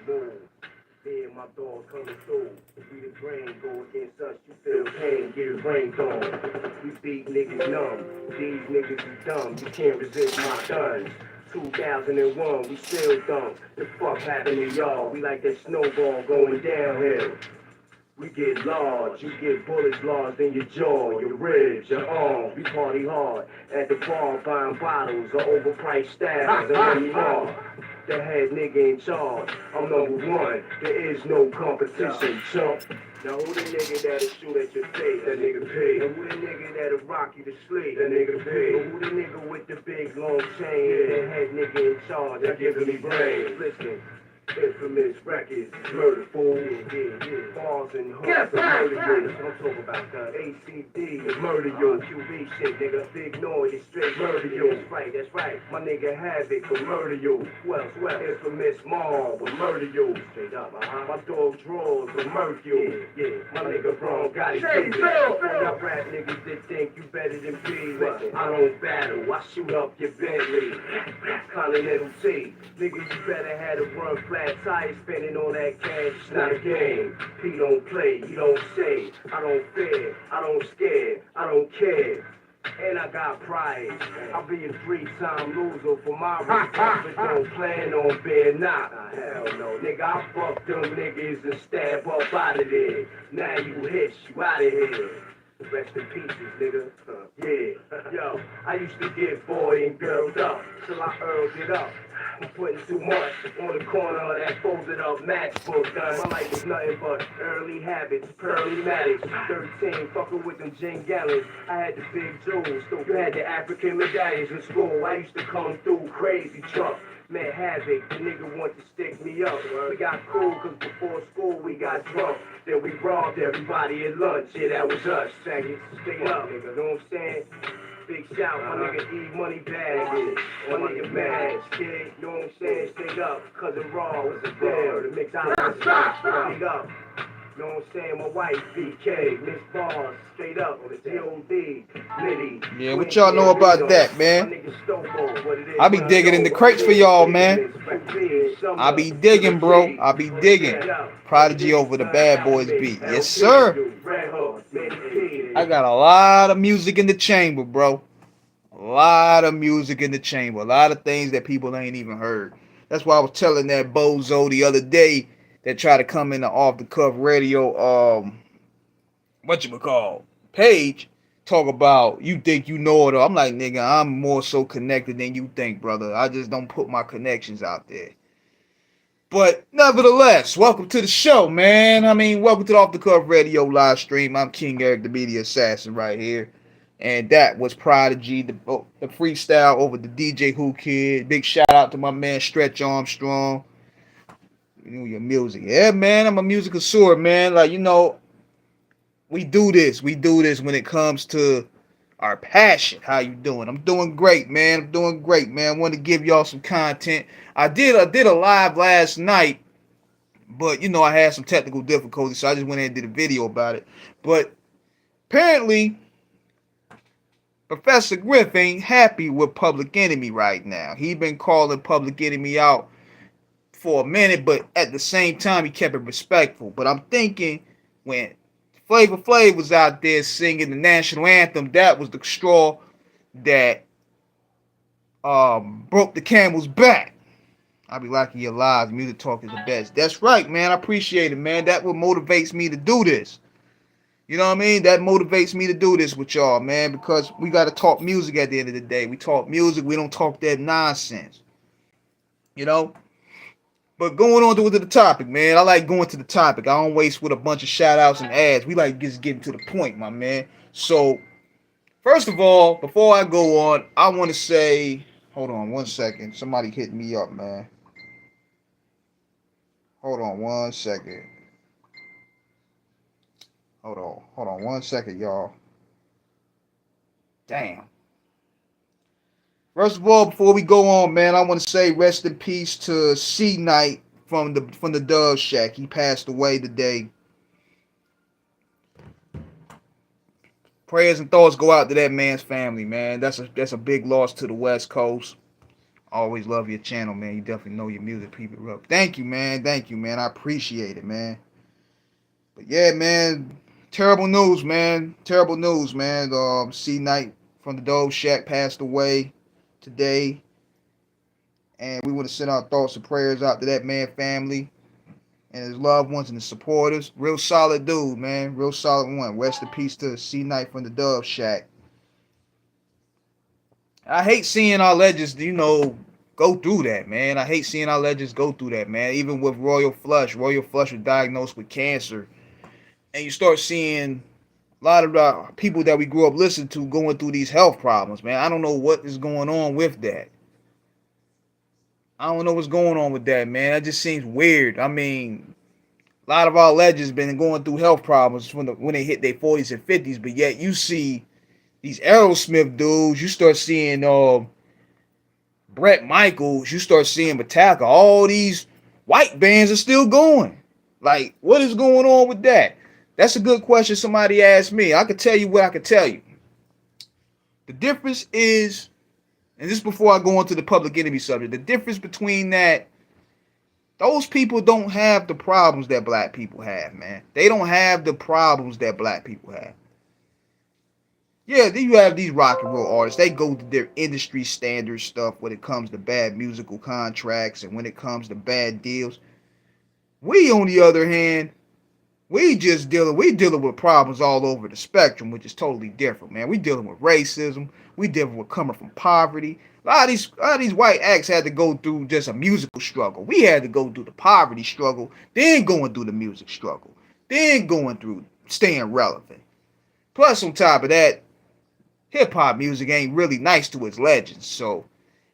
Move. Me and my dog coming through. We the grain go against us. You feel pain, get your brain gone. We beat niggas numb. These niggas is dumb. You can't resist my guns. 2001, we still dumb. The fuck happened to y'all? We like that snowball going downhill. We get large, you get bullets lodged in your jaw, your ribs, your arms. We party hard at the bar buying bottles of overpriced styles and money more. The head nigga in charge, I'm number one. There is no competition, chump. Now who the nigga that'll shoot at your face? That nigga P. And who the nigga that'll rock you to sleep? That nigga P. And who the nigga with the big long chain? The head nigga in charge that giving me brains. Listen. Infamous records, murder fool, bars and hooks, murder you. I'm talking about the ACD, murder you, QB shit, nigga. Big noise, it's straight murder you. That's right, my nigga Havoc will murder you. Well, infamous Mall will murder you. Straight up, my dog Draws will murder you. Yeah, my nigga Braun got it. Y'all rap niggas that think you better than me. Listen, I don't battle, I shoot up your Bentley. Continental T, nigga, you better have a run flat tire, spending all that cash. It's not a game. He don't play, he don't say. I don't fear, I don't scare, I don't care. And I got pride. I'll be a 3-time loser for my respect, but don't plan on being not. Hell no, nigga, I fuck them niggas and stab up out of there. Now you hit, you out of here. Rest in pieces, nigga. Yeah, yo, I used to get boy and girled up till I earled it up. I'm putting too much on the corner of that folded up matchbook gun. My life is nothing but early habits, pearly maddox. 13, fucking with them gin gallons. I had the big jewels, so you had the African medallions in school. I used to come through crazy truck. Met Havoc, the nigga want to stick me up. We got cool, cause before school we got drunk. Then we robbed everybody at lunch. Yeah, that was us, faggots. Stay up, nigga, know what I'm saying? Big shout, my nigga E Money Bag, my nigga Mads, kid, you know what I'm saying? Stay up, cousin Raw, what's the deal? The mix out of the straight up. You know what I'm saying? My wife, BK, Miss Bars, straight up, on the G.O.D., Liddy. Yeah, what y'all know about that, man? I be digging in the crates for y'all, man. I be digging, bro. I be digging. Prodigy over the Bad Boys beat. Yes, sir. I got a lot of music in the chamber, bro. A lot of music in the chamber. A lot of things that people ain't even heard. That's why I was telling that bozo the other day that tried to come in the off the cuff radio page, talk about you think you know it all. I'm like, nigga, I'm more so connected than you think, brother. I just don't put my connections out there. But nevertheless, welcome to the show, man. I mean, welcome to the Off the Cuff Radio live stream. I'm King Eric, the media assassin, right here. And that was Prodigy, the freestyle over the DJ Who Kid. Big shout out to my man Stretch Armstrong. You know your music. Yeah, man, I'm a music connoisseur, man. Like, you know, we do this. We do this when it comes to our passion. How you doing? I'm doing great, man. I'm doing great, man. I want to give y'all some content. I did a live last night, but you know I had some technical difficulties, so I just went in and did a video about it. But apparently, Professor Griff ain't happy with Public Enemy right now. He been calling Public Enemy out for a minute, but at the same time he kept it respectful. But I'm thinking when Flavor Flav was out there singing the national anthem, that was the straw that broke the camel's back. I'll be lucky you're alive. Music talk is the best. That's right, man. I appreciate it, man. That what motivates me to do this. You know what I mean? That motivates me to do this with y'all, man, because we got to talk music at the end of the day. We talk music. We don't talk that nonsense. You know? But going on to the topic, man. I like going to the topic. I don't waste with a bunch of shout outs and ads. We like just getting to the point, my man. So, first of all, before I go on, I want to say, hold on one second. Somebody hit me up, man. Hold on one second. Hold on one second, y'all. Damn. First of all, before we go on, man, I want to say rest in peace to C Knight from the Dove Shack. He passed away today. Prayers and thoughts go out to that man's family, man. That's a big loss to the West Coast. Always love your channel, man. You definitely know your music, people up. Thank you, man. Thank you, man. I appreciate it, man. But yeah, man. Terrible news, man. Terrible news, man. C Knight from the Dove Shack passed away today. And we want to send our thoughts and prayers out to that man family and his loved ones and his supporters. Real solid dude, man. Real solid one. Rest in peace to C Knight from the Dove Shack. I hate seeing our legends, go through that, man. I hate seeing our legends go through that, man. Even with Royal Flush. Royal Flush was diagnosed with cancer. And you start seeing a lot of the people that we grew up listening to going through these health problems, man. I don't know what is going on with that. I don't know what's going on with that, man. That just seems weird. I mean, a lot of our legends been going through health problems when they hit their 40s and 50s, but yet you see these Aerosmith dudes, you start seeing Bret Michaels, you start seeing Metallica, all these white bands are still going. Like, what is going on with that? That's a good question somebody asked me. I could tell you what I could tell you. The difference is, and this is before I go on to the Public Enemy subject, the difference between that, those people don't have the problems that black people have, man. They don't have the problems that black people have. Yeah, then you have these rock and roll artists. They go to their industry standard stuff when it comes to bad musical contracts and when it comes to bad deals. We, on the other hand, we dealing with problems all over the spectrum, which is totally different, man. We dealing with racism. We dealing with coming from poverty. A lot of these white acts had to go through just a musical struggle. We had to go through the poverty struggle, then going through the music struggle, then going through staying relevant. Plus, on top of that, hip-hop music ain't really nice to its legends. So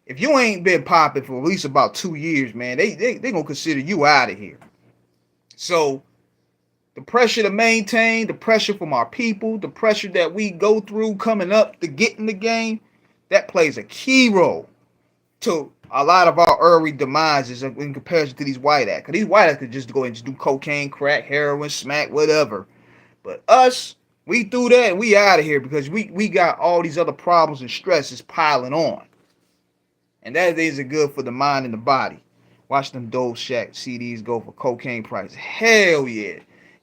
if you ain't been popping for at least about 2 years, man, they gonna consider you out of here. So the pressure to maintain, the pressure from our people, the pressure that we go through coming up to get in the game, that plays a key role to a lot of our early demises in comparison to these white acts. Because these white acts could just go and just do cocaine, crack, heroin, smack, whatever. But us, we threw that and we out of here because we got all these other problems and stresses piling on. And that isn't good for the mind and the body. Watch them Dove Shack CDs go for cocaine prices. Hell yeah.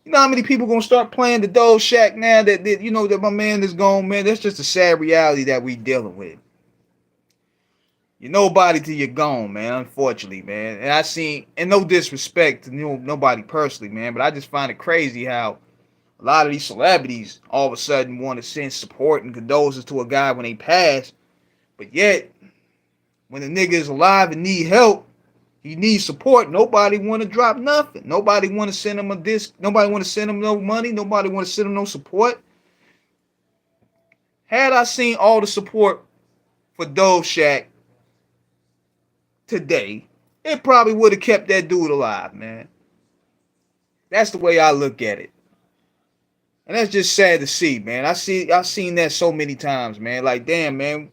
You know how many people gonna start playing the Dove Shack now that my man is gone, man? That's just a sad reality that we dealing with. You're nobody till you're gone, man, unfortunately, man. And no disrespect to nobody personally, man, but I just find it crazy how a lot of these celebrities all of a sudden want to send support and condolences to a guy when they pass, but yet when the nigga is alive and need help, he needs support, nobody want to drop nothing. Nobody want to send him a disc. Nobody want to send him no money. Nobody want to send him no support. Had I seen all the support for Dove Shack today, it probably would have kept that dude alive, man. That's the way I look at it. And that's just sad to see, man. I've seen that so many times, man. Like, damn, man.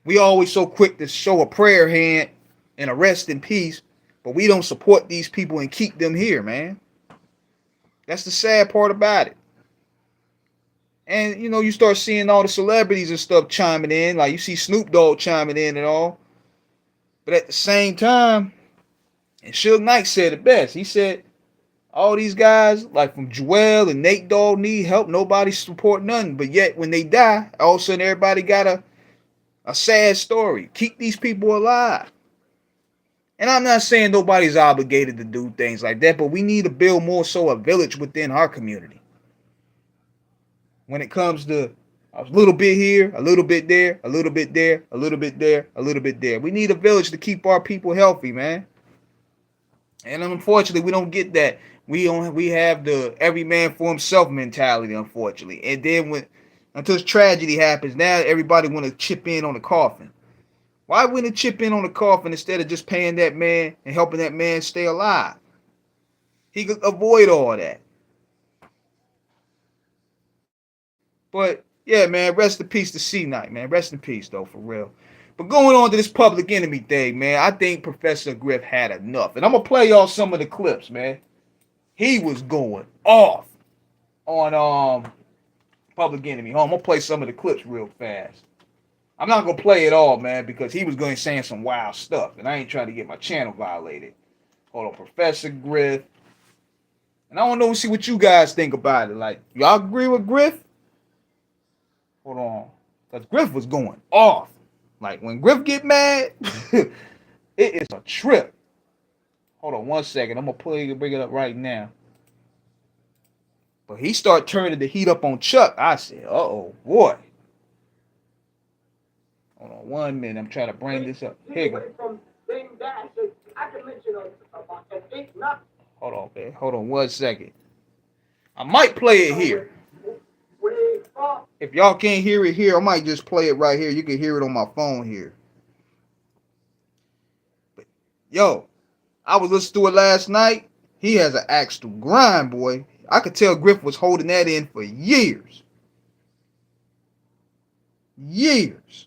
We always so quick to show a prayer hand and a rest in peace, but we don't support these people and keep them here, man. That's the sad part about it. And, you start seeing all the celebrities and stuff chiming in. Like, you see Snoop Dogg chiming in and all. But at the same time, and Suge Knight said it best. He said, all these guys, like from Joel and Nate Dogg, need help. Nobody support nothing. But yet, when they die, all of a sudden everybody got a sad story. Keep these people alive. And I'm not saying nobody's obligated to do things like that, but we need to build more so a village within our community. When it comes to a little bit here, a little bit there, a little bit there, a little bit there, a little bit there. We need a village to keep our people healthy, man. And unfortunately, we don't get that. We have the every man for himself mentality, unfortunately. And then until tragedy happens, now everybody want to chip in on the coffin. Why wouldn't it chip in on the coffin instead of just paying that man and helping that man stay alive? He could avoid all that. But yeah, man, rest in peace to C Knight, man. Rest in peace, though, for real. But going on to this Public Enemy thing, man, I think Professor Griff had enough. And I'm going to play y'all some of the clips, man. He was going off on Public Enemy. I'm going to play some of the clips real fast. I'm not gonna play it all, man, because he was going saying some wild stuff, and I ain't trying to get my channel violated. Hold on, Professor Griff. And I don't know, see what you guys think about it. Like, y'all agree with Griff? Hold on. Because Griff was going off. Like, when Griff get mad, it is a trip. Hold on 1 second. I'm going to bring it up right now. But he started turning the heat up on Chuck. I said, uh-oh, boy. Hold on 1 minute. I'm trying to bring this up. Here you go. I can mention about an 8 not. Hold on, man. Hold on 1 second. I might play it here. If y'all can't hear it here, I might just play it right here. You can hear it on my phone here. But, yo, I was listening to it last night. He has an axe to grind, boy. I could tell Griff was holding that in for years. Years.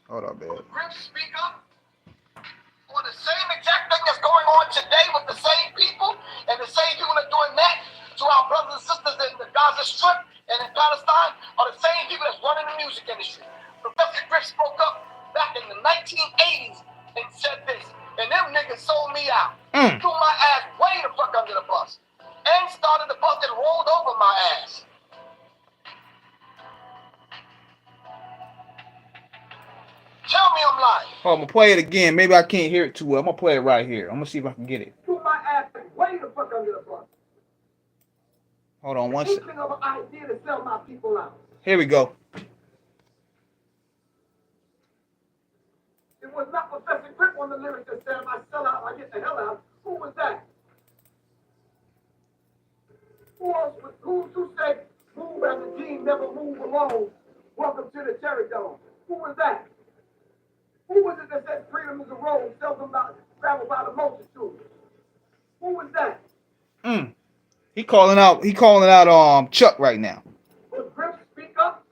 Hold on, man. Griff speak up on the same exact thing that's going on today with the same people and the same people that are doing that to our brothers and sisters in the Gaza Strip and in Palestine are the same people that's running the music industry. Professor Griff spoke up back in the 1980s and said this, and them niggas sold me out. Threw my ass way the fuck under the bus and started the bus and rolled over my ass. Tell me I'm lying. Oh, I'm going to play it again. Maybe I can't hear it too well. I'm going to play it right here. I'm going to see if I can get it. Threw my ass way the fuck under the bus. Hold on 1 second. Of an idea to sell my people out. Here we go. It was not Professor Griff on the lyrics that said, if I sell out, I get the hell out. Who was that? Who said, move as a team, never move alone? Welcome to the Cherry Dome. Who was that? Who was it that said freedom is a road, seldom traveled by the multitude? Who was that? He calling out Chuck right now. Would Griff speak up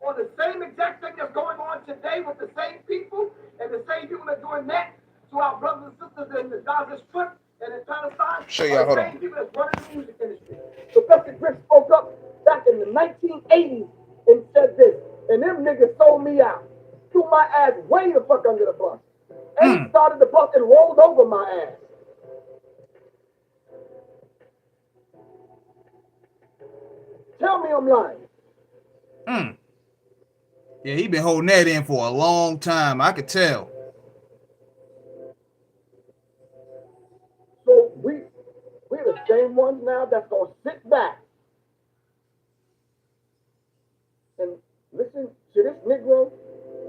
on the same exact thing that's going on today with the same people and the same people that are doing that to our brothers and sisters in the Gaza Strip and in Palestine? Show y'all, hold the on. same people that's running the music industry. Professor Griff spoke up back in the 1980s and said this, and them niggas sold me out. Threw my ass way the fuck under the bus. And started the bus and rolled over my ass. Tell me I'm lying. Yeah, he been holding that in for a long time. I could tell. So we're the same ones now that's gonna sit back and listen to this Negro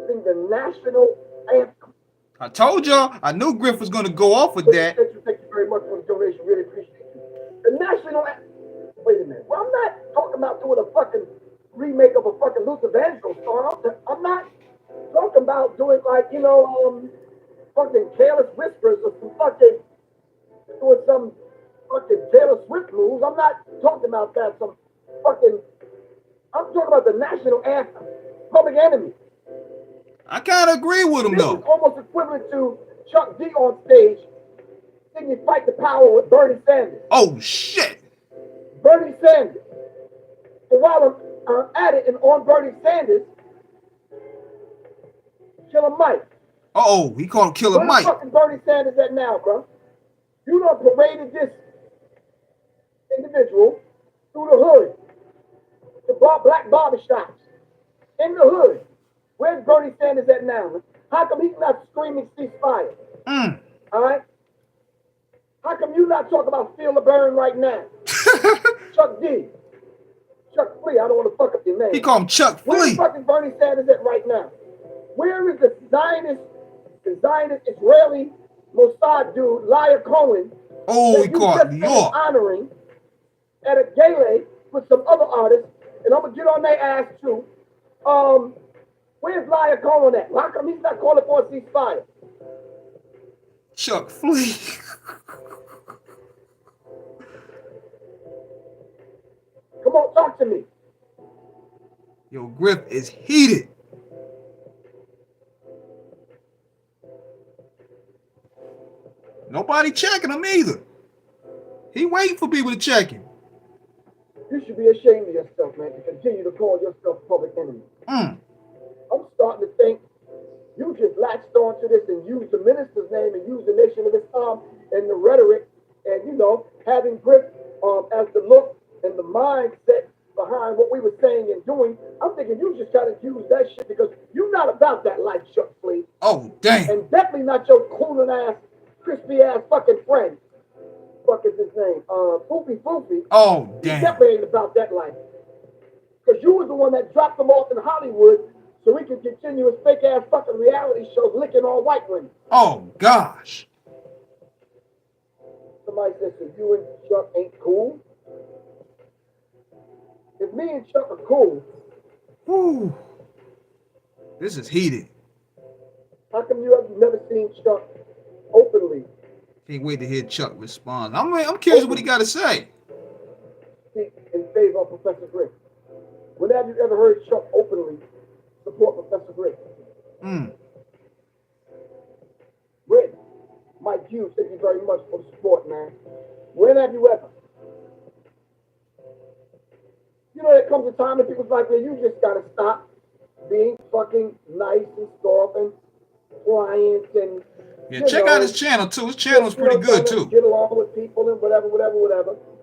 sing the national anthem. I told y'all. I knew Griff was going to go off with that. Thank you very much for the donation. Really appreciate you. The national anthem. Wait a minute. Well, I'm not talking about doing a fucking remake of a fucking Luther Vandross song. I'm not talking about doing like, fucking Careless Whispers or some fucking doing some fucking Taylor Swift moves. I'm not talking about that. I'm talking about the national anthem, Public Enemy. I kind of agree with him, This though. is almost equivalent to Chuck D on stage singing Fight the Power with Bernie Sanders. Oh, shit. Bernie Sanders. So while I'm at it and on Bernie Sanders, Killer Mike. Uh-oh, he called him Killer Mike. Where the fucking Bernie Sanders at now, bro? You done paraded this individual through the hood to black barbershops in the hood. Where's Bernie Sanders at now? How come he's not screaming ceasefire? All right? How come you not talking about feel the burn right now? Chuck D. Chuck Flea, I don't want to fuck up your name. He called him Chuck Where's Flea. fucking Bernie Sanders at right now? Where is the Zionist Israeli Mossad dude, Liar Cohen? Oh, he called New York. Honoring at a gala with some other artists, and I'm gonna get on their ass too. Where's Liar Cohen at? How come he's not calling for a ceasefire? Chuck Flea. Come on, talk to me. Yo, Griff is heated. Nobody checking him either. He waiting for people to check him. You should be ashamed of yourself, man, to continue to call yourself public enemy. Mm. I'm starting to think you just latched onto this and used the minister's name and used the Nation of Islam and the rhetoric and, having Griff as the look and the mindset behind what we were saying and doing. I'm thinking you just got to use that shit because you're not about that life, Chuck Fleet. Oh, damn. And definitely not your cooling ass, crispy ass fucking friend. Fuck is his name? Foofy. Oh, He damn. definitely ain't about that life. Because you was the one that dropped him off in Hollywood so we can continue his fake ass fucking reality shows licking all white women. Oh, gosh. Somebody says, so you and Chuck ain't cool? If me and Chuck are cool, Whew. This is heated. how come you have never seen Chuck openly Can't wait to hear Chuck respond. I'm curious what he got to say. speak in favor of Professor Griff? When have you ever heard Chuck openly support Professor Griff? Mm. When? Mike Hughes, thank you very much for the support, man. When have you ever? There comes a time that people's like, well, you just gotta stop being fucking nice and soft and pliant and Yeah, check out his channel too. His channel is pretty good too. Get along with people and whatever.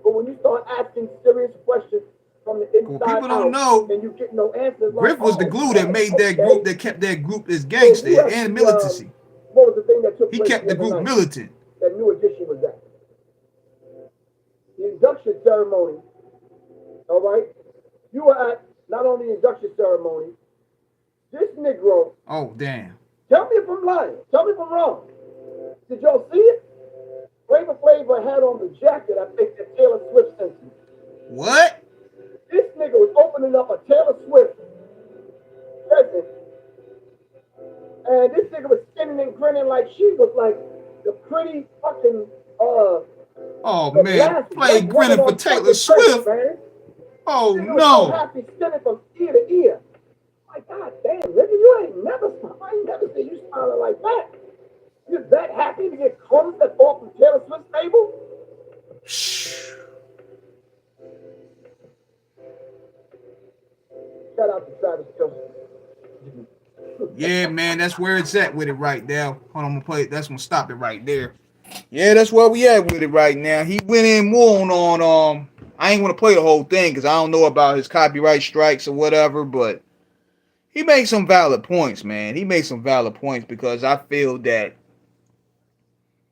But when you start asking serious questions from the inside Well, people don't know, and you get no answers, Griff like, was the glue that made that group, that kept that group as gangster So and militancy. What was the thing that took He place kept the other group night? militant. That New Edition was at. The induction ceremony, all right? You were at not only the induction ceremony, this Negro, Oh, damn. tell me if I'm lying, tell me if I'm wrong. Did y'all see it? Flavor Flav had on the jacket, I think, that Taylor Swift sent him. What? This nigga was opening up a Taylor Swift present, and this nigga was skinning and grinning like she was like the pretty fucking, Oh, man. Play grinning for Taylor Swift. man. Oh, Nigga was so no. happy, skinning from ear to ear. My God damn, nigga, you ain't never smiled. I ain't never seen you smiling like that. You're that happy to get crumbs that fall from Taylor Swift's table? Shout out to Travis Kelce. Yeah, man, that's where it's at with it right now. Hold on, I'm gonna play it. That's gonna stop it right there. Yeah, that's where we at with it right now. He went in more on I ain't want to play the whole thing because I don't know about his copyright strikes or whatever, but he made some valid points, man. He made some valid points because I feel that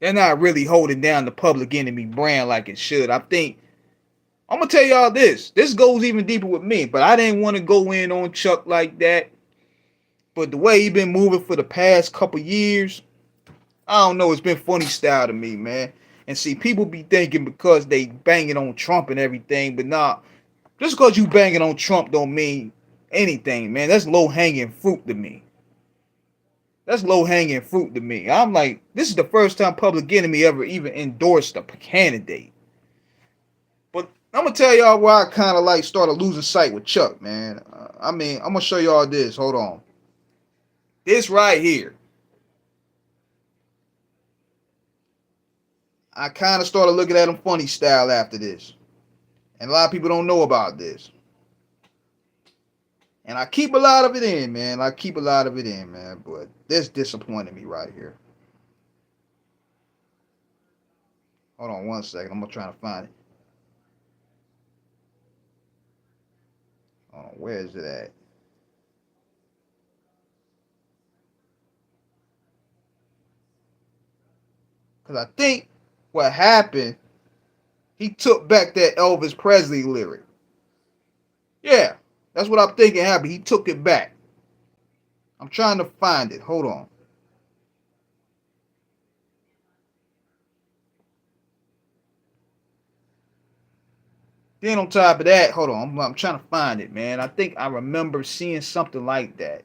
they're not really holding down the Public Enemy brand like it should. I think I'm gonna tell y'all this. This goes even deeper with me, but I didn't want to go in on Chuck like that. But the way he been moving for the past couple years, I don't know. It's been funny style to me, man. And see, people be thinking because they banging on Trump and everything, but nah, just because you banging on Trump don't mean anything, man. That's low hanging fruit to me. That's low hanging fruit to me. I'm like, this is the first time Public Enemy ever even endorsed a candidate. But I'm gonna tell y'all why I kind of like started losing sight with Chuck, man. I'm gonna show y'all this. Hold on. This right here. I kind of started looking at him funny style after this. And a lot of people don't know about this. And I keep a lot of it in, man. But this disappointed me right here. Hold on one second. I'm going to try to find it. Hold on. Where is it at? Because I think what happened, he took back that Elvis Presley lyric. Yeah, that's what I'm thinking happened. He took it back. I'm trying to find it. Hold on. Then on top of that, hold on. I'm trying to find it, man. I think I remember seeing something like that.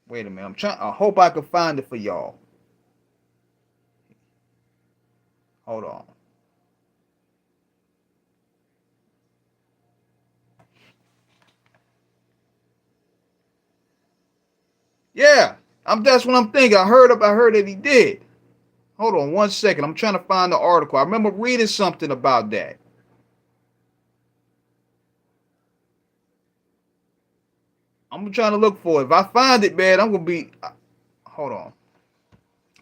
Wait a minute. I hope I can find it for y'all. Hold on. Yeah, that's what I'm thinking. I heard that he did. Hold on 1 second. I'm trying to find the article. I remember reading something about that. I'm trying to look for it. If I find it, man, I'm gonna be. Hold on.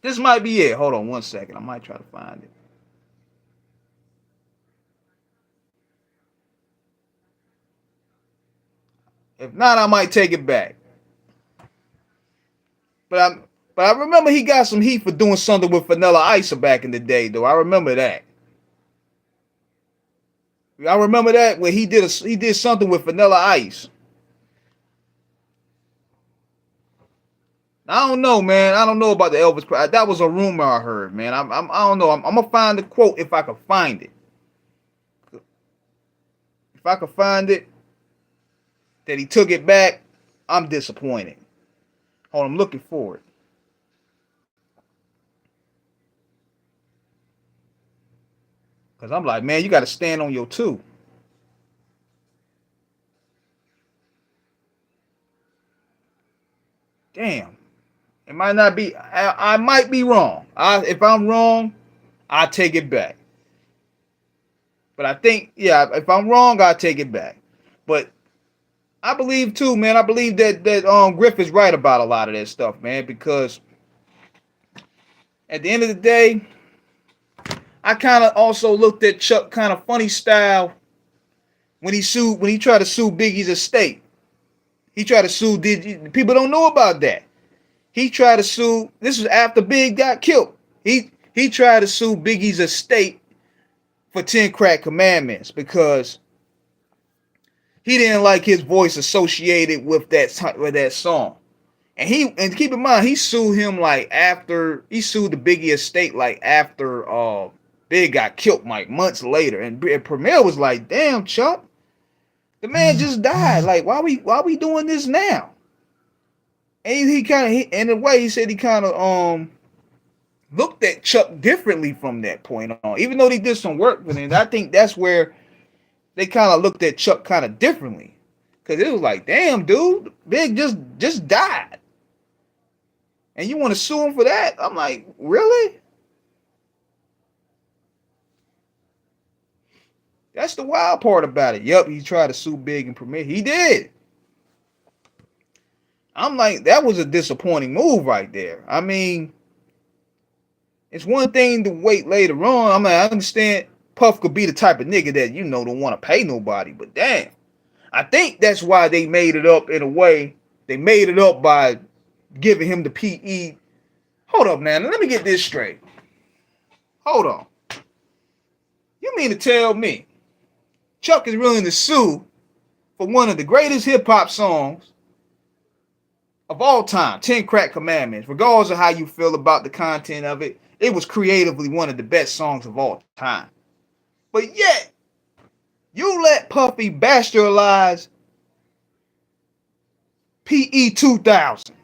This might be it. Hold on 1 second. I might try to find it. If not, I might take it back. But I remember he got some heat for doing something with Vanilla Ice back in the day, though. I remember that. I remember that when he did something with Vanilla Ice. I don't know, man. I don't know about the Elvis. That was a rumor I heard, man. I don't know. I'm gonna find the quote if I can find it. If I can find it, that he took it back, I'm disappointed. Hold on, I'm looking for it. Cause I'm like, man, you got to stand on your two. Damn, it might not be. I might be wrong. If I'm wrong, I take it back. But I think, yeah, if I'm wrong, I take it back. But I believe too, man. I believe that Griff is right about a lot of that stuff, man. Because at the end of the day, I kind of also looked at Chuck kind of funny style when he tried to sue Biggie's estate. He tried to sue. People don't know about that. He tried to sue. This was after Big got killed. He tried to sue Biggie's estate for 10 Crack Commandments because he didn't like his voice associated with that song. And keep in mind, he sued him like after he sued the Biggie estate like after Big got killed like months later. And Premier was like, "Damn, Chuck, the man just died. Like, why we doing this now?" And he kind of, in a way, he said he kind of looked at Chuck differently from that point on. Even though they did some work with him, I think that's where they kind of looked at Chuck kind of differently, because it was like, damn, dude, Big just died, and you want to sue him for that? I'm like, really? That's the wild part about it. Yup, he tried to sue Big and Premier. He did. I'm like, that was a disappointing move right there. I mean, it's one thing to wait later on. I mean, I understand Puff could be the type of nigga that, don't want to pay nobody, but damn. I think that's why they made it up in a way. They made it up by giving him the PE. Hold up, man. Let me get this straight. Hold on. You mean to tell me Chuck is willing to sue for one of the greatest hip-hop songs of all time, 10 Crack Commandments, regardless of how you feel about the content of it? It was creatively one of the best songs of all time. But yet, you let Puffy bastardize PE 2000.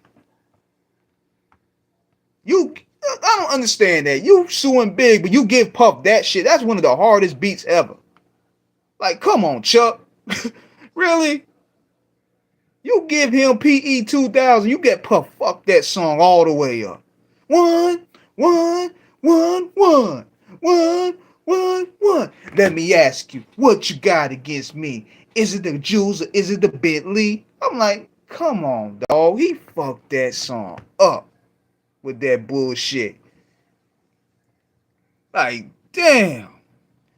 I don't understand that. You suing Big, but you give Puff that shit. That's one of the hardest beats ever. Like, come on, Chuck. Really? You give him PE 2000, you get Puff fuck that song all the way up. 1, 1, 1, 1, 1, 1, 1. Let me ask you, what you got against me? Is it the Jules or is it the Bentley? I'm like, come on, dog. He fucked that song up with that bullshit. Like, damn.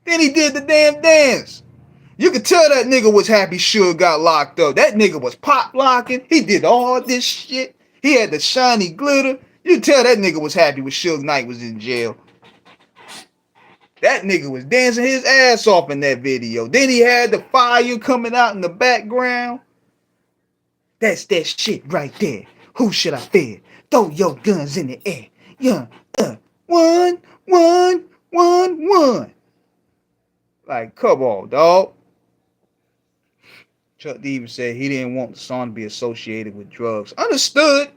Then he did the damn dance. You could tell that nigga was happy Suge got locked up. That nigga was pop locking. He did all this shit. He had the shiny glitter. You could tell that nigga was happy when Suge Knight was in jail. That nigga was dancing his ass off in that video. Then he had the fire coming out in the background. That's that shit right there. Who should I fear? Throw your guns in the air. Yeah, 1, 1, 1, 1. Like, come on, dog. Chuck D even said he didn't want the song to be associated with drugs. Understood.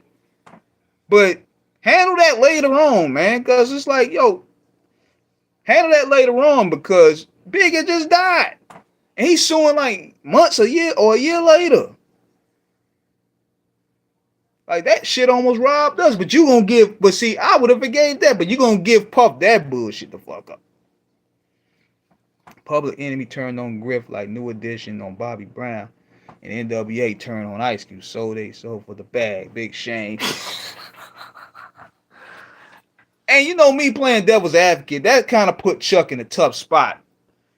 But handle that later on, man. Because it's like, handle that later on, because Big had just died. And he's suing like months, a year, or a year later. Like that shit almost robbed us. But you gonna give, but see, I would have forgave that, but you gonna give Puff that bullshit the fuck up. Public Enemy turned on Griff like New Edition on Bobby Brown. And NWA turned on Ice Cube. So they sold for the bag. Big shame. And you know me playing devil's advocate, that kind of put Chuck in a tough spot.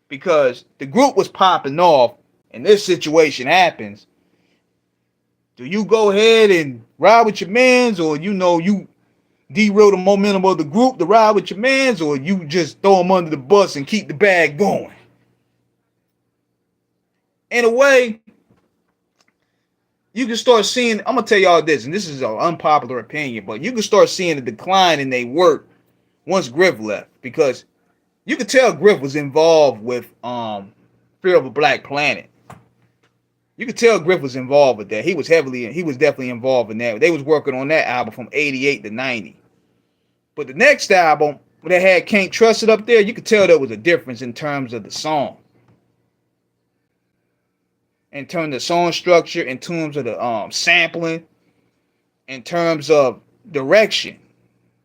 Because the group was popping off and this situation happens. Do you go ahead and ride with your mans, or you derail the momentum of the group to ride with your mans, or you just throw them under the bus and keep the bag going? In a way, you can start seeing, I'm going to tell y'all this, and this is an unpopular opinion, but you can start seeing a decline in their work once Griff left, because you could tell Griff was involved with Fear of a Black Planet. You could tell Griff was involved with that. He was definitely involved in that. They was working on that album from 88 to 90. But the next album, when they had Can't Trust It up there, you could tell there was a difference in terms of the song. In terms of the song structure, in terms of the sampling, in terms of direction.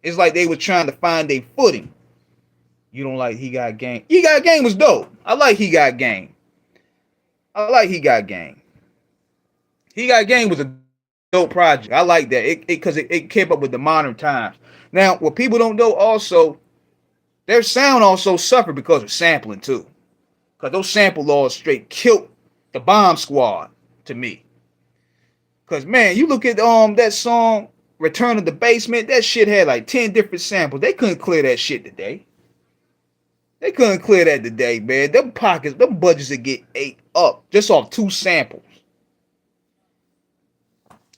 It's like they were trying to find their footing. You don't like He Got Game. He Got Game was dope. I like He Got Game. He Got Game was a dope project. I like that. Because it kept up with the modern times. Now, what people don't know also, their sound also suffered because of sampling too. Because those sample laws straight killed the Bomb Squad to me. Because man, you look at that song, Return of the Basement, that shit had like 10 different samples. They couldn't clear that shit today. Man. Them pockets, them budgets would get ate up just off 2 samples.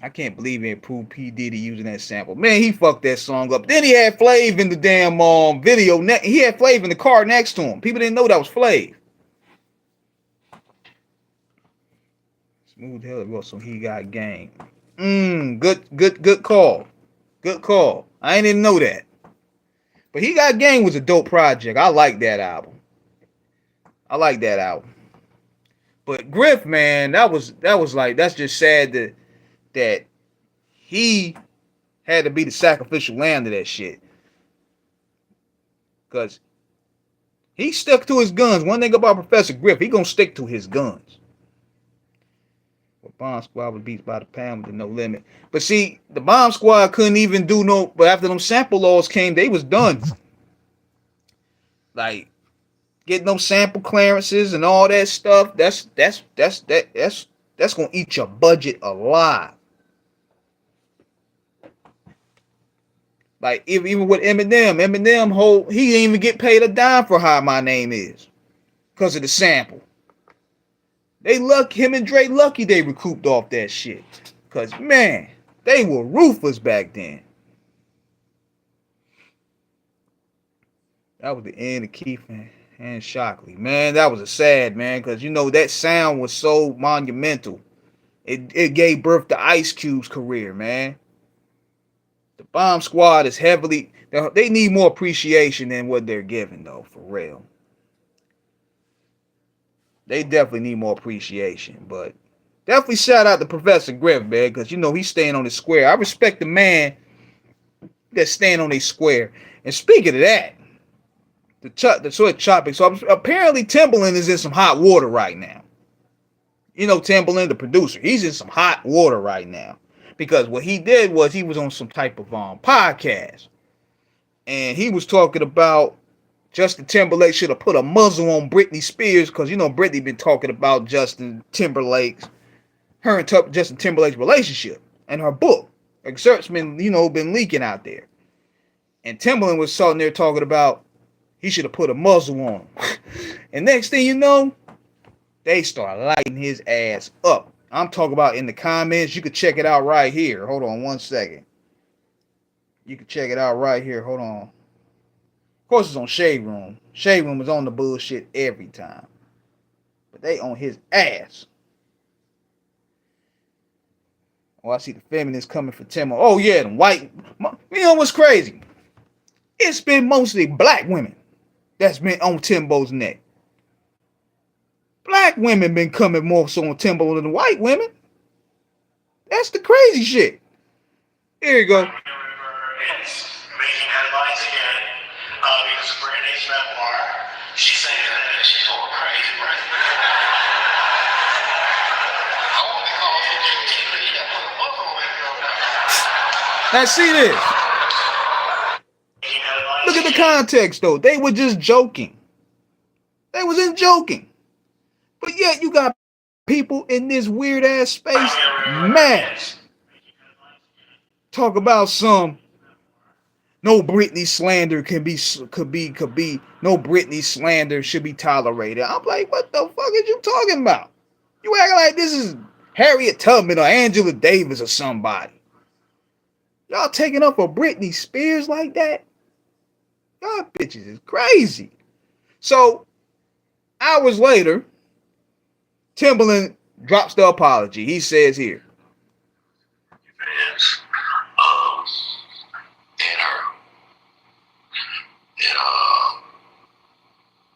I can't believe it improved P. Diddy using that sample. Man, he fucked that song up. Then he had Flav in the damn video. He had Flav in the car next to him. People didn't know that was Flav. Smooth Hell Russell, He Got Game. Good call. Good call. I didn't know that. But He Got Game was a dope project. I like that album. But Griff, man, that's just sad that he had to be the sacrificial lamb to that shit. Because he stuck to his guns. One thing about Professor Griff, he gonna stick to his guns. Well, Bomb Squad was beat by the pound with No Limit. But see, the Bomb Squad couldn't even do but after them sample laws came, they was done. Like, getting them sample clearances and all that stuff, that's gonna eat your budget alive. Like even with Eminem, he didn't even get paid a dime for How My Name Is because of the sample. Him and Dre lucky they recouped off that shit. Cause man, they were ruthless back then. That was the end of Keith and Shockley. Man, that was a sad, man, because that sound was so monumental. It gave birth to Ice Cube's career, man. The Bomb Squad is they need more appreciation than what they're giving, though, for real. They definitely need more appreciation, but definitely shout out to Professor Griff, man, because he's staying on his square. I respect the man that's staying on his square. And speaking of that, the sort of topic. So apparently Timbaland is in some hot water right now. Timbaland, the producer, he's in some hot water right now. Because what he did was he was on some type of podcast. And he was talking about Justin Timberlake should have put a muzzle on Britney Spears. Because, Britney been talking about her and Justin Timberlake's relationship. And her book. Excerpts been leaking out there. And Timbaland was sitting there talking about he should have put a muzzle on him. And next thing you know, they start lighting his ass up. I'm talking about in the comments. You can check it out right here. Hold on 1 second. You can check it out right here. Hold on. Of course, it's on Shade Room. Shade Room is on the bullshit every time. But they on his ass. Oh, I see the feminists coming for Timbo. Oh, yeah, the white. What's crazy? It's been mostly black women that's been on Timbo's neck. Black women been coming more so on Timbo than white women. That's the crazy shit. Here you go. It's making headlines again because of Britney's memoir. She's saying that she's going crazy, right? I want to call it Now see this. Look at the context though. They were just joking. They was in joking. But yet you got people in this weird ass space mad. Talk about some no Britney slander could be no Britney slander should be tolerated. I'm like, what the fuck is you talking about? You acting like this is Harriet Tubman or Angela Davis or somebody. Y'all taking up for Britney Spears like that? Y'all bitches is crazy. So hours later, Timbaland drops the apology. He says here. Fans, and her. And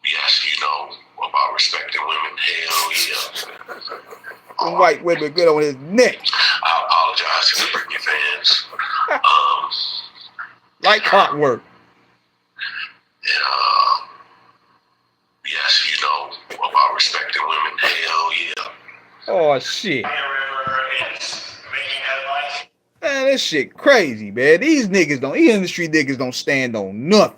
yes, you know about respecting women. Hell yeah. White women good on his neck. I apologize to the Britney fans. Like clockwork. And yes, you know about respecting women. Hell yeah. Oh shit. Man, this shit crazy, man. These industry niggas don't stand on nothing.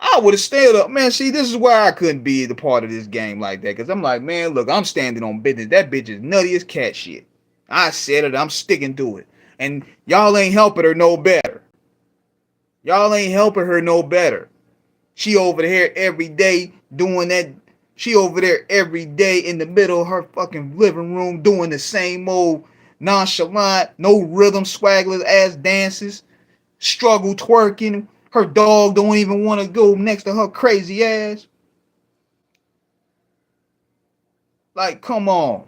I would have stayed up. Man, see, this is why I couldn't be the part of this game like that. Because I'm like, man, look, I'm standing on business. That bitch is nutty as cat shit. I said it. I'm sticking to it. And y'all ain't helping her no better. Y'all ain't helping her no better. She over there every day doing that. She over there every day in the middle of her fucking living room doing the same old nonchalant, no rhythm, swagglers ass dances, struggle twerking. Her dog don't even want to go next to her crazy ass. Like, come on.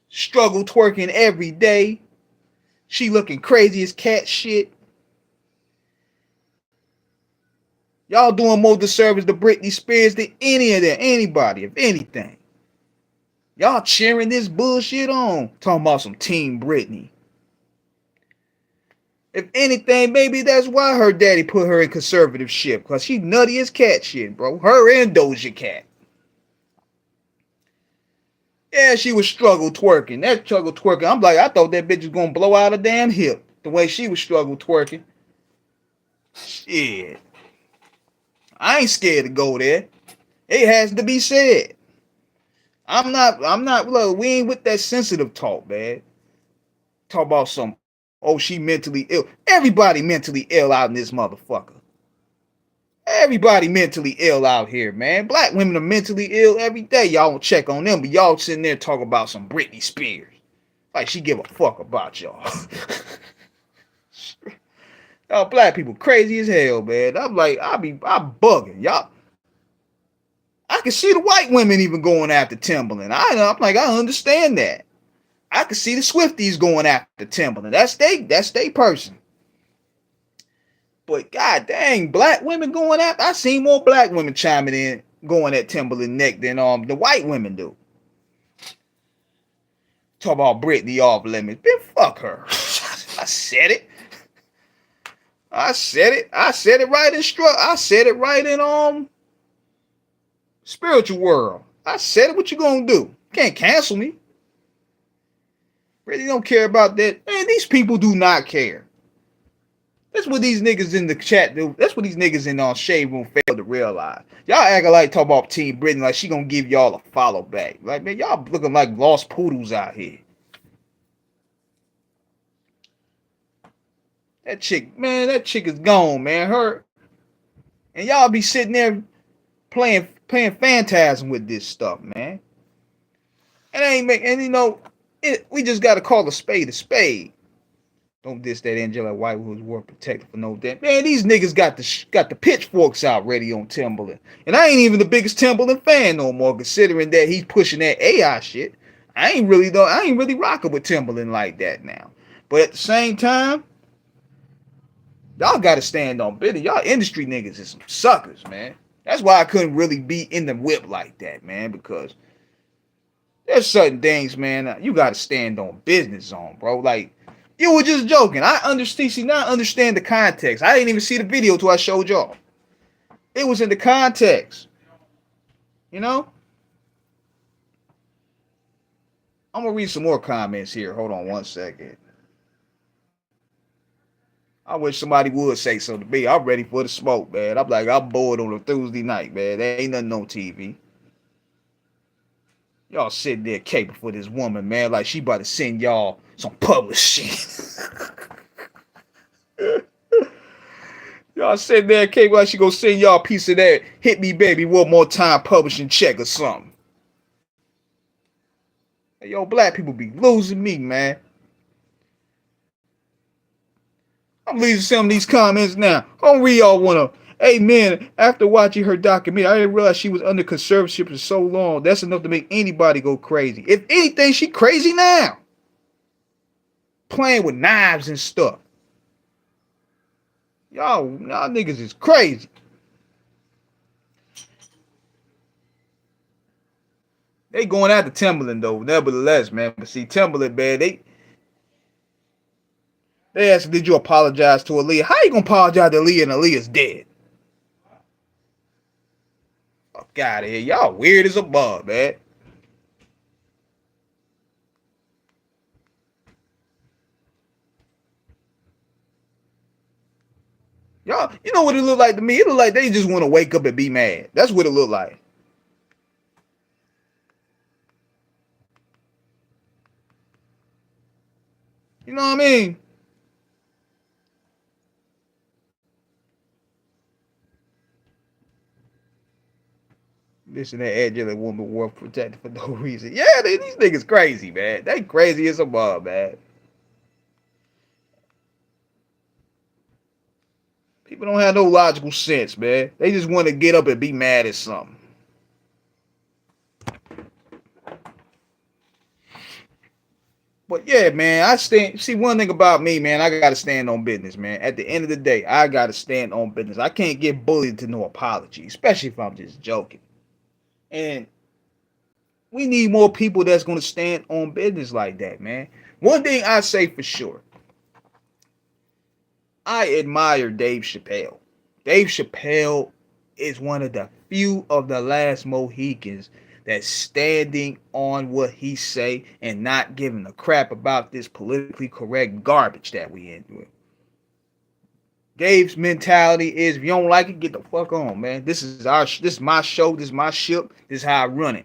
Struggle twerking every day. She looking crazy as cat shit. Y'all doing more disservice to Britney Spears than anybody, if anything. Y'all cheering this bullshit on. Talking about some Team Britney. If anything, maybe that's why her daddy put her in conservatorship. Because she nutty as cat shit, bro. Her and Doja Cat. Yeah, she was struggle twerking. That struggle twerking. I'm like, I thought that bitch was going to blow out a damn hip. The way she was struggle twerking. Shit. I ain't scared to go there. It has to be said. I'm not, look, we ain't with that sensitive talk, man. Talk about some, oh, she mentally ill. Everybody mentally ill out in this motherfucker. Everybody mentally ill out here, man. Black women are mentally ill every day. Y'all don't check on them, but y'all sitting there talking about some Britney Spears. Like she give a fuck about y'all. Y'all black people crazy as hell, man. I'm like, I'm bugging. Y'all, I can see the white women even going after Timbaland. I'm like, I understand that. I can see the Swifties going after Timbaland. That's they person. But god dang, black women going after. I seen more black women chiming in, going at Timbaland neck than the white women do. Talk about Britney off limits. Bitch, fuck her. I said it. I said it right in I said it right in spiritual world. I said it. What you gonna do? You can't cancel me. Really don't care about that. Man, these people do not care. That's what these niggas in the chat do. That's what these niggas in Shade Room fail to realize. Y'all acting like talk about Team Britney like she gonna give y'all a follow back. Like, man, y'all looking like lost poodles out here. That chick is gone, man. Her and y'all be sitting there playing phantasm with this stuff, man. We just gotta call a spade a spade. Don't diss that Angela White who's worth protecting for no damn. Man, these niggas got the pitchforks out ready on Timbaland. And I ain't even the biggest Timbaland fan no more, considering that he's pushing that AI shit. I ain't really rocking with Timbaland like that now. But at the same time, y'all gotta stand on business. Y'all industry niggas is some suckers, man. That's why I couldn't really be in the whip like that, man, because There's certain things, man, you gotta stand on business on, bro. Like, you were just joking. I understand. See, now I understand the context. I didn't even see the video till I showed y'all. It was in the context. You know? I'm gonna read some more comments here. Hold on one second. I wish somebody would say something to me. I'm ready for the smoke, man. I'm bored on a Tuesday night, man. There ain't nothing on TV. Y'all sitting there caping for this woman, man, like she about to send y'all some publishing. Y'all sitting there caping like she gonna send y'all a piece of that hit me baby one more time publishing check or something. Hey, yo, black people be losing me, man. I'm leaving some of these comments now. I don't read y'all wanna. Hey man, after watching her documentary, I didn't realize she was under conservatorship for so long. That's enough to make anybody go crazy. If anything, she crazy now. Playing with knives and stuff. Y'all niggas is crazy. They going after Timbaland though, nevertheless, man. But see, Timbaland, man, they asked, did you apologize to Aaliyah? How you gonna apologize to Aaliyah and Aaliyah's dead? Fuck out of here. Y'all weird as a bug, man. Y'all, you know what it look like to me? It look like they just want to wake up and be mad. That's what it look like. You know what I mean? Listen, that angelic woman worth protected for no reason. Yeah, these niggas crazy, man. They crazy as a bug, man. People don't have no logical sense, man. They just want to get up and be mad at something. But yeah, man, I stand. See, one thing about me, man, I gotta stand on business, man. At the end of the day, I gotta stand on business. I can't get bullied to no apology, especially if I'm just joking. And we need more people that's gonna stand on business like that, man. One thing I say for sure, I admire Dave Chappelle. Dave Chappelle is one of the few of the last Mohicans that's standing on what he say and not giving a crap about this politically correct garbage that we in with. Dave's mentality is, if you don't like it, get the fuck on, man. This is my show, this is my ship, this is how I run it.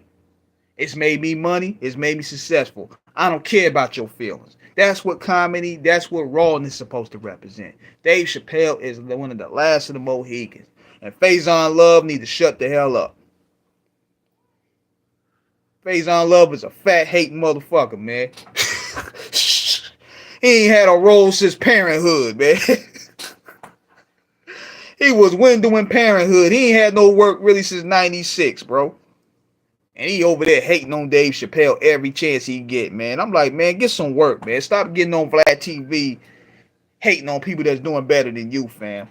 It's made me money, it's made me successful. I don't care about your feelings. That's what comedy, that's what rawness is supposed to represent. Dave Chappelle is one of the last of the Mohicans. And Faison Love need to shut the hell up. Faison Love is a fat hating motherfucker, man. He ain't had a role since Parenthood, man. He was windowing Parenthood. He ain't had no work really since 96, bro. And he over there hating on Dave Chappelle every chance he get, man. I'm like, man, get some work, man. Stop getting on Vlad TV hating on people that's doing better than you, fam.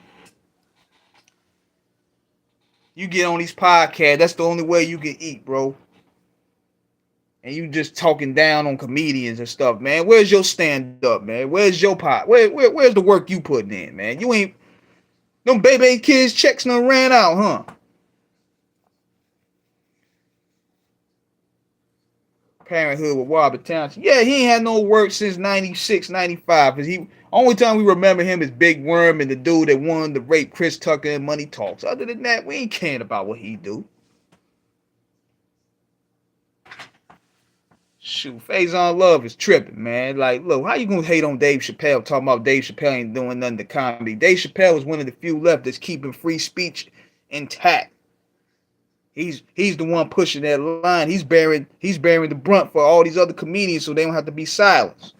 You get on these podcasts, that's the only way you can eat, bro. And you just talking down on comedians and stuff, man. Where's your stand-up, man? Where's your pot? Where's the work you putting in, man? You ain't, them baby kids checks done ran out, huh? Parenthood with Robert Townsend. Yeah, he ain't had no work since 96, 95. Cause he only time we remember him is Big Worm and the dude that wanted to rape Chris Tucker and Money Talks. Other than that, we ain't caring about what he do. Shoot, Faison Love is tripping, man. Like, look, how you gonna hate on Dave Chappelle talking about Dave Chappelle ain't doing nothing to comedy? Dave Chappelle is one of the few left that's keeping free speech intact. He's the one pushing that line. He's bearing the brunt for all these other comedians so they don't have to be silenced.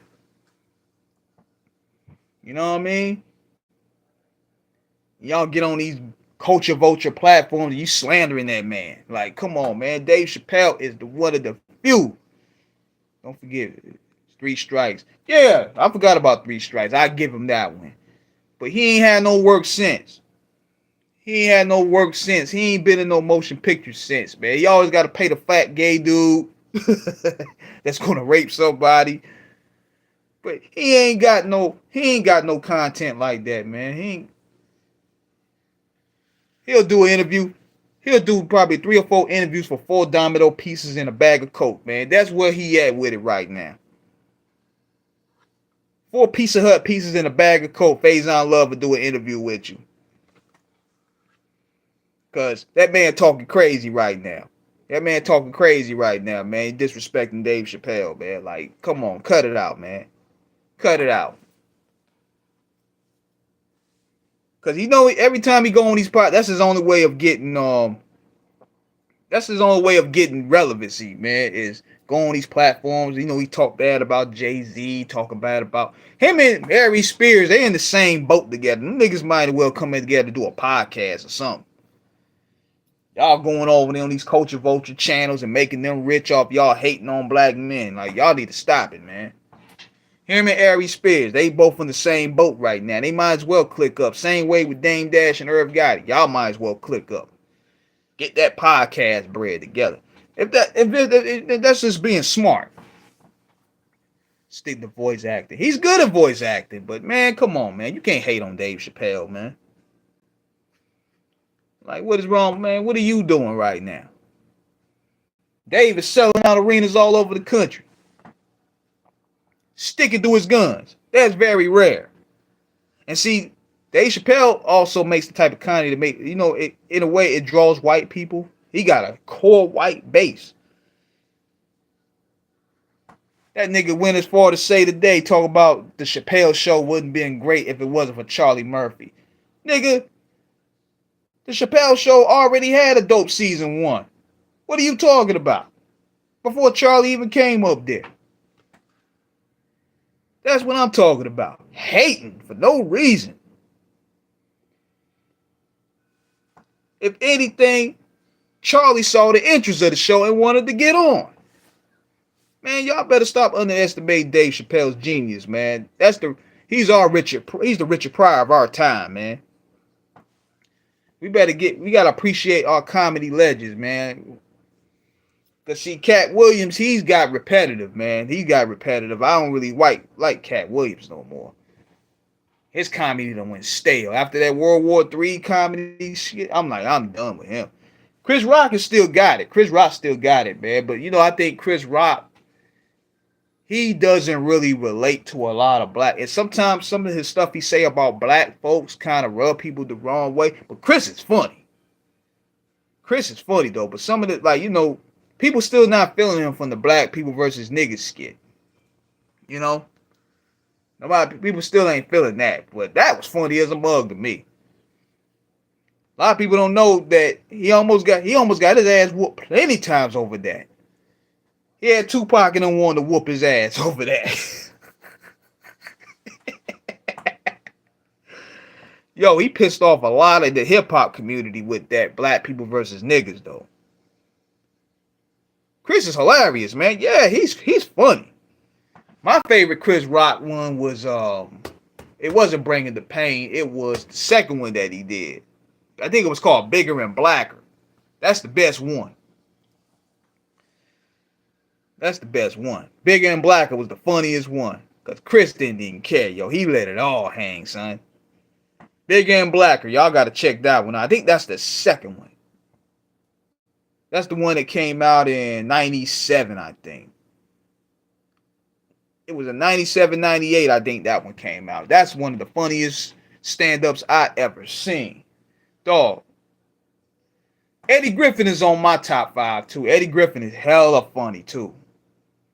You know what I mean? Y'all get on these culture vulture platforms and you slandering that man. Like, come on, man. Dave Chappelle is one of the few. Don't forget it. 3 strikes. Yeah, I forgot about 3 strikes. I give him that one. But he ain't had no work since. He ain't had no work since. He ain't been in no motion picture since, man. He always got to pay the fat gay dude. that's gonna rape somebody. But he ain't got no content like that, man. He'll do an interview. He'll do probably 3 or 4 interviews for 4 domino pieces in a bag of coke, man. That's where he at with it right now. 4 Pizza Hut pieces in a bag of coke. Faison Love will do an interview with you. Cause that man talking crazy right now. That man talking crazy right now, man. Disrespecting Dave Chappelle, man. Like, come on, cut it out, man. Cut it out. Cause you know every time he go on these podcasts, that's his only way of getting relevancy, man, is go on these platforms. You know, he talk bad about Jay-Z, talking bad about him and Harry Spears. They in the same boat together. Them niggas might as well come in together to do a podcast or something. Y'all going over there on these culture vulture channels and making them rich off y'all hating on black men. Like, y'all need to stop it, man. Him and Ari Spears, they both in the same boat right now. They might as well click up. Same way with Dame Dash and Irv Gotti. Y'all might as well click up. Get that podcast bread together. If that's just being smart. Stick to voice acting. He's good at voice acting, but man, come on, man. You can't hate on Dave Chappelle, man. Like, what is wrong, man? What are you doing right now? Dave is selling out arenas all over the country. Sticking to his guns. That's very rare. And see, Dave Chappelle also makes the type of comedy to make, you know, it, in a way, it draws white people. He got a core white base. That nigga went as far to say today, talk about the Chappelle show wouldn't been great if it wasn't for Charlie Murphy. Nigga, the Chappelle show already had a dope season 1. What are you talking about? Before Charlie even came up there. That's what I'm talking about. Hating for no reason. If anything, Charlie saw the interest of the show and wanted to get on. Man, y'all better stop underestimating Dave Chappelle's genius, man. He's the Richard Pryor of our time, man. We gotta appreciate our comedy legends, man. Cause see, Cat Williams, he's got repetitive, man. He got repetitive. I don't really like Cat Williams no more. His comedy done went stale. After that World War III comedy shit, I'm done with him. Chris Rock has still got it. Chris Rock still got it, man. But, you know, I think Chris Rock, he doesn't really relate to a lot of black. And sometimes some of his stuff he say about black folks kind of rub people the wrong way. But Chris is funny. Chris is funny, though. But some of the, like, you know, people still not feeling him from the black people versus niggas skit. You know? People still ain't feeling that. But that was funny as a mug to me. A lot of people don't know that he almost got his ass whooped plenty times over that. He had Tupac and them wanted to whoop his ass over that. Yo, he pissed off a lot of the hip-hop community with that black people versus niggas, though. Chris is hilarious, man. Yeah, he's funny. My favorite Chris Rock one was, it wasn't Bringing the Pain. It was the second one that he did. I think it was called Bigger and Blacker. That's the best one. That's the best one. Bigger and Blacker was the funniest one. Because Chris didn't even care, yo. He let it all hang, son. Bigger and Blacker. Y'all got to check that one out. I think that's the second one. That's the one that came out in 97, I think. It was in 97, 98, I think that one came out. That's one of the funniest stand-ups I ever seen. Dog. Eddie Griffin is on my top 5, too. Eddie Griffin is hella funny, too.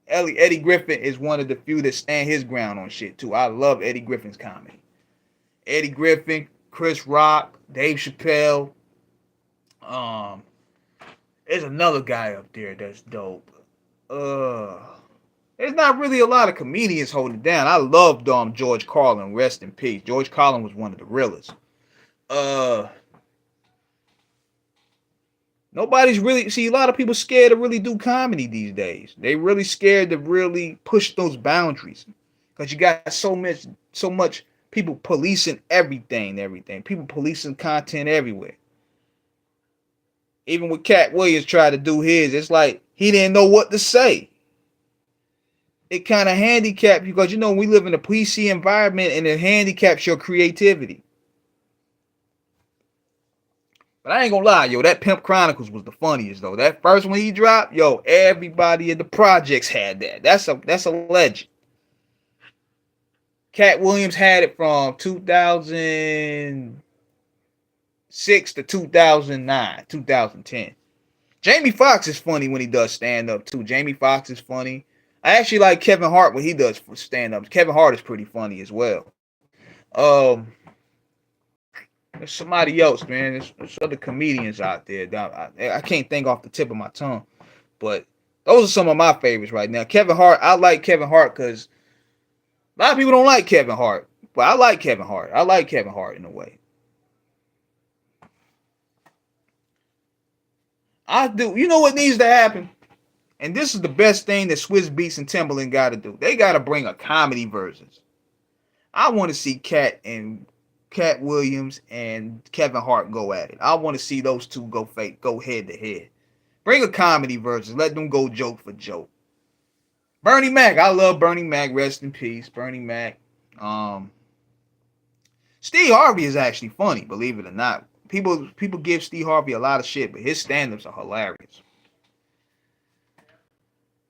Eddie Griffin is one of the few that stand his ground on shit, too. I love Eddie Griffin's comedy. Eddie Griffin, Chris Rock, Dave Chappelle. There's another guy up there that's dope. There's not really a lot of comedians holding it down. I loved George Carlin. Rest in peace. George Carlin was one of the realest. Nobody's really, see, a lot of people scared to really do comedy these days. They really scared to really push those boundaries. Because you got so much people policing everything. People policing content everywhere. Even when Cat Williams tried to do his, it's like he didn't know what to say. It kind of handicapped you because, you know, we live in a PC environment and it handicaps your creativity. But I ain't gonna lie, yo, that Pimp Chronicles was the funniest though. That first one he dropped, yo, everybody in the projects had that. That's a legend. Cat Williams had it from 2006 to 2009, 2010. Jamie Foxx is funny when he does stand up too. Jamie Foxx is funny. I actually like Kevin Hart when he does stand ups. Kevin Hart is pretty funny as well. There's somebody else, man. There's other comedians out there. I can't think off the tip of my tongue, but those are some of my favorites right now. Kevin Hart, I like Kevin Hart because a lot of people don't like Kevin Hart, but I like Kevin Hart. I like Kevin Hart in a way. I do. You know what needs to happen? And this is the best thing that Swizz Beatz and Timbaland got to do. They got to bring a comedy version. I want to see Cat Williams and Kevin Hart go at it. I want to see those two go head to head. Bring a comedy version. Let them go joke for joke. Bernie Mac. I love Bernie Mac. Rest in peace, Bernie Mac. Steve Harvey is actually funny, believe it or not. People give Steve Harvey a lot of shit, but his stand-ups are hilarious.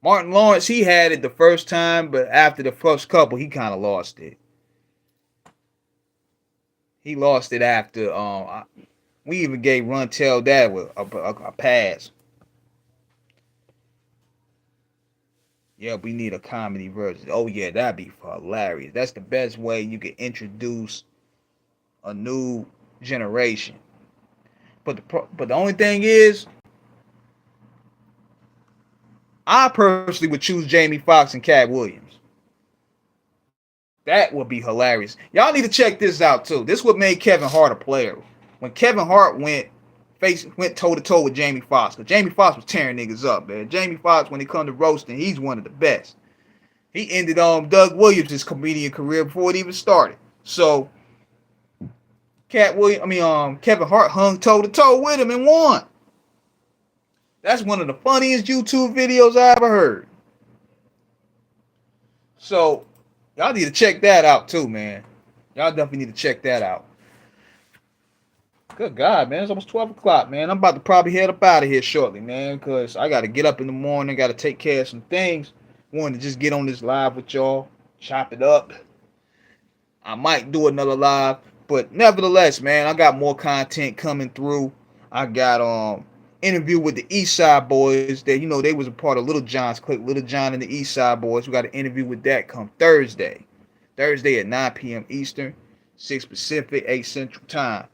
Martin Lawrence, he had it the first time, but after the first couple, he kind of lost it. He lost it after. We even gave Run Tell That a pass. Yeah, we need a comedy version. Oh yeah, that'd be hilarious. That's the best way you can introduce a new generation. But the only thing is, I personally would choose Jamie Foxx and Cat Williams. That would be hilarious. Y'all need to check this out too. This would make Kevin Hart a player. When Kevin Hart went toe to toe with Jamie Foxx, because Jamie Foxx was tearing niggas up, man. Jamie Foxx, when it comes to roasting, he's one of the best. He ended Doug Williams' comedian career before it even started. So Kevin Hart hung toe to toe with him and won. That's one of the funniest YouTube videos I ever heard. So y'all need to check that out too, man. Y'all definitely need to check that out. Good God, man. It's almost 12 o'clock, man. I'm about to probably head up out of here shortly, man, because I got to get up in the morning. Got to take care of some things. Wanted to just get on this live with y'all. Chop it up. I might do another live. But nevertheless, man, I got more content coming through. I got interview with the East Side Boys. That, you know, they was a part of Little John's clique. Little John and the East Side Boys. We got an interview with that come Thursday. Thursday at 9 p.m. Eastern, 6 Pacific, 8 Central Time.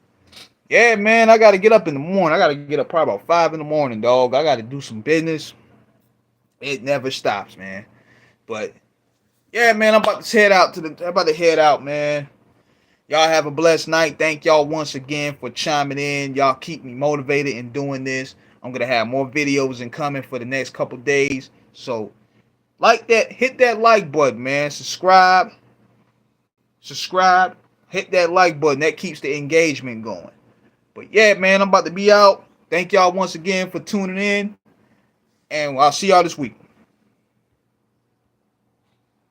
Yeah, man, I got to get up in the morning. I got to get up probably about 5 in the morning, dog. I got to do some business. It never stops, man. But yeah, man, I'm about to head out, man. Y'all have a blessed night. Thank y'all once again for chiming in. Y'all keep me motivated in doing this. I'm going to have more videos coming for the next couple days. So, like that. Hit that like button, man. Subscribe. Hit that like button. That keeps the engagement going. But yeah, man, I'm about to be out. Thank y'all once again for tuning in. And I'll see y'all this week.